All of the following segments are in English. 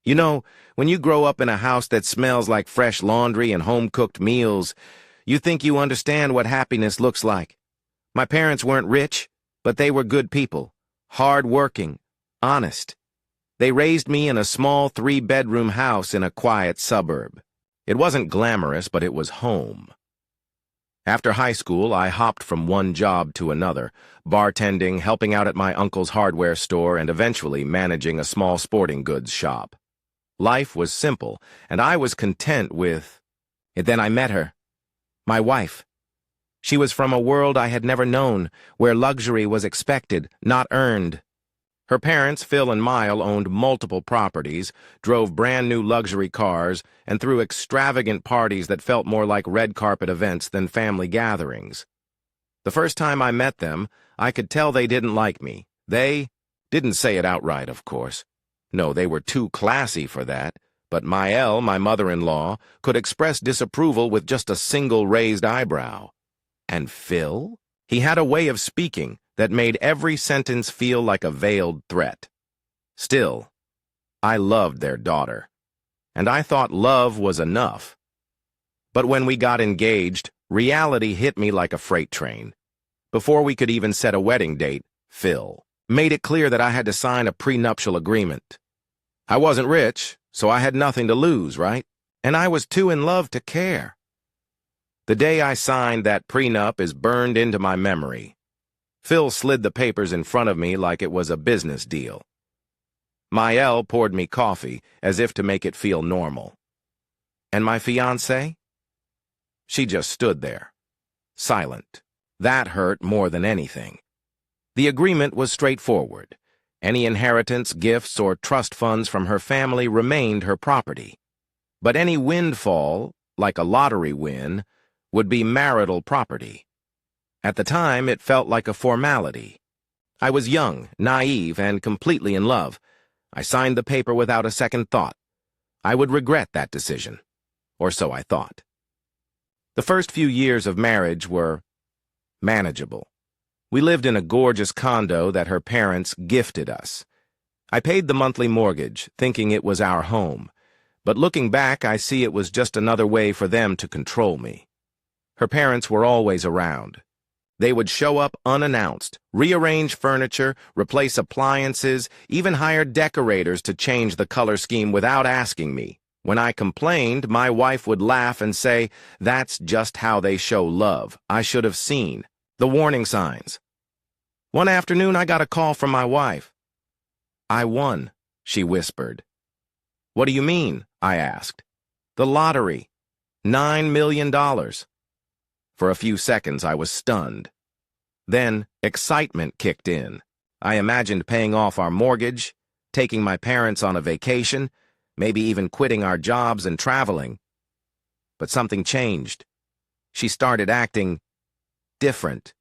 You know, when you grow up in a house that smells like fresh laundry and home-cooked meals, you think you understand what happiness looks like. My parents weren't rich, but they were good people, hard-working, honest. They raised me in a small 3-bedroom house in a quiet suburb. It wasn't glamorous, but it was home. After high school, I hopped from one job to another, bartending, helping out at my uncle's hardware store, and eventually managing a small sporting goods shop. Life was simple, and I was content with... And then I met her. My wife. She was from a world I had never known, where luxury was expected, not earned. Her parents, Phil and Myle, owned multiple properties, drove brand-new luxury cars, and threw extravagant parties that felt more like red carpet events than family gatherings. The first time I met them, I could tell they didn't like me. They didn't say it outright, of course. No, they were too classy for that, but Myle, my mother-in-law, could express disapproval with just a single raised eyebrow. And Phil? He had a way of speaking that made every sentence feel like a veiled threat. Still, I loved their daughter, and I thought love was enough. But when we got engaged, reality hit me like a freight train. Before we could even set a wedding date, Phil made it clear that I had to sign a prenuptial agreement. I wasn't rich, so I had nothing to lose, right? And I was too in love to care. The day I signed that prenup is burned into my memory. Phil slid the papers in front of me like it was a business deal. Myle poured me coffee, as if to make it feel normal. And my fiancée? She just stood there, silent. That hurt more than anything. The agreement was straightforward. Any inheritance, gifts, or trust funds from her family remained her property. But any windfall, like a lottery win, would be marital property. At the time, it felt like a formality. I was young, naive, and completely in love. I signed the paper without a second thought. I would regret that decision. Or so I thought. The first few years of marriage were manageable. We lived in a gorgeous condo that her parents gifted us. I paid the monthly mortgage, thinking it was our home. But looking back, I see it was just another way for them to control me. Her parents were always around. They would show up unannounced, rearrange furniture, replace appliances, even hire decorators to change the color scheme without asking me. When I complained, my wife would laugh and say, "That's just how they show love. I should have seen the warning signs." One afternoon, I got a call from my wife. "I won," she whispered. "What do you mean?" I asked. "The lottery. $9 million. For a few seconds, I was stunned. Then, excitement kicked in. I imagined paying off our mortgage, taking my parents on a vacation, maybe even quitting our jobs and traveling. But something changed. She started acting different.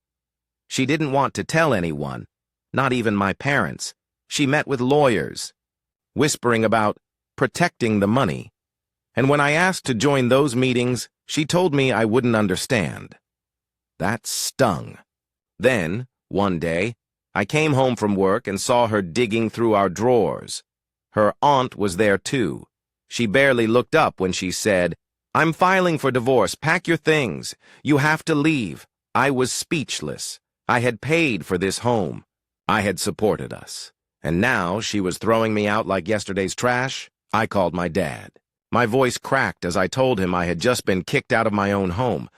She didn't want to tell anyone, not even my parents. She met with lawyers, whispering about protecting the money. And when I asked to join those meetings, she told me I wouldn't understand. That stung. Then, one day, I came home from work and saw her digging through our drawers. Her aunt was there too. She barely looked up when she said, "I'm filing for divorce. Pack your things. You have to leave." I was speechless. I had paid for this home. I had supported us. And now she was throwing me out like yesterday's trash. I called my dad. My voice cracked as I told him I had just been kicked out of my own home.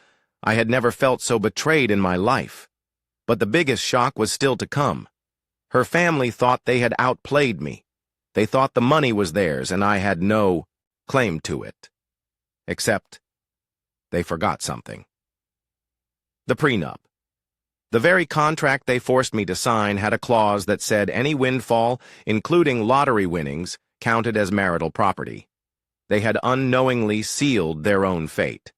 I had never felt so betrayed in my life. But the biggest shock was still to come. Her family thought they had outplayed me. They thought the money was theirs and I had no claim to it. Except they forgot something. The prenup. The very contract they forced me to sign had a clause that said any windfall, including lottery winnings, counted as marital property. They had unknowingly sealed their own fate.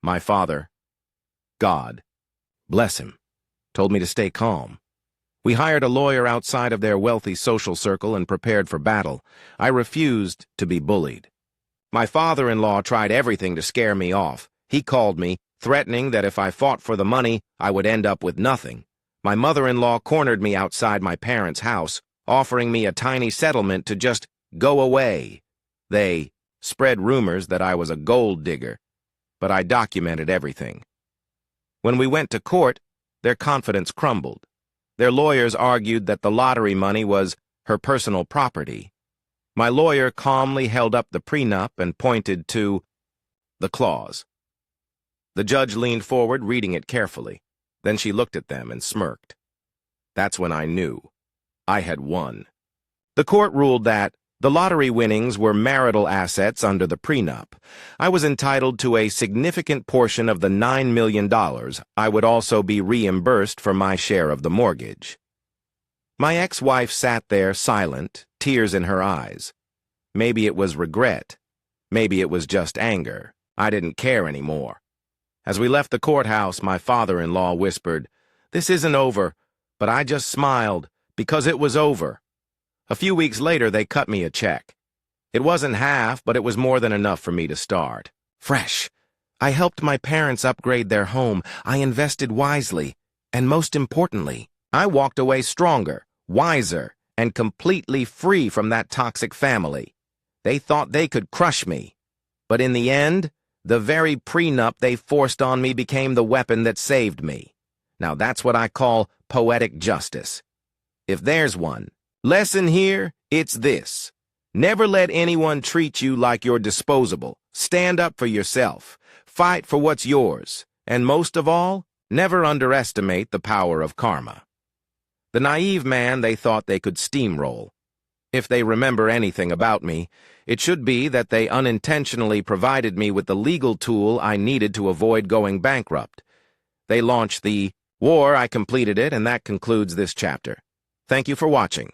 My father, God, bless him, told me to stay calm. We hired a lawyer outside of their wealthy social circle and prepared for battle. I refused to be bullied. My father-in-law tried everything to scare me off. He called me, threatening that if I fought for the money, I would end up with nothing. My mother-in-law cornered me outside my parents' house, offering me a tiny settlement to just Go away. They spread rumors that I was a gold digger, but I documented everything. When we went to court, their confidence crumbled. Their lawyers argued that the lottery money was her personal property. My lawyer calmly held up the prenup and pointed to the clause. The judge leaned forward, reading it carefully. Then she looked at them and smirked. That's when I knew. I had won. The court ruled that the lottery winnings were marital assets under the prenup. I was entitled to a significant portion of the $9 million. I would also be reimbursed for my share of the mortgage. My ex-wife sat there silent, tears in her eyes. Maybe it was regret. Maybe it was just anger. I didn't care anymore. As we left the courthouse, my father-in-law whispered, "This isn't over," but I just smiled, because it was over. A few weeks later, they cut me a check. It wasn't half, but it was more than enough for me to start. Fresh. I helped my parents upgrade their home. I invested wisely. And most importantly, I walked away stronger, wiser, and completely free from that toxic family. They thought they could crush me. But in the end, the very prenup they forced on me became the weapon that saved me. Now that's what I call poetic justice. If there's one, lesson here, it's this. Never let anyone treat you like you're disposable. Stand up for yourself. Fight for what's yours. And most of all, never underestimate the power of karma. The naive man they thought they could steamroll. If they remember anything about me, it should be that they unintentionally provided me with the legal tool I needed to avoid going bankrupt. They launched the war, I completed it, and that concludes this chapter. Thank you for watching.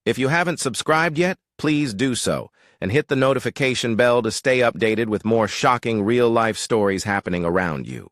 If you haven't subscribed yet, please do so, and hit the notification bell to stay updated with more shocking real-life stories happening around you.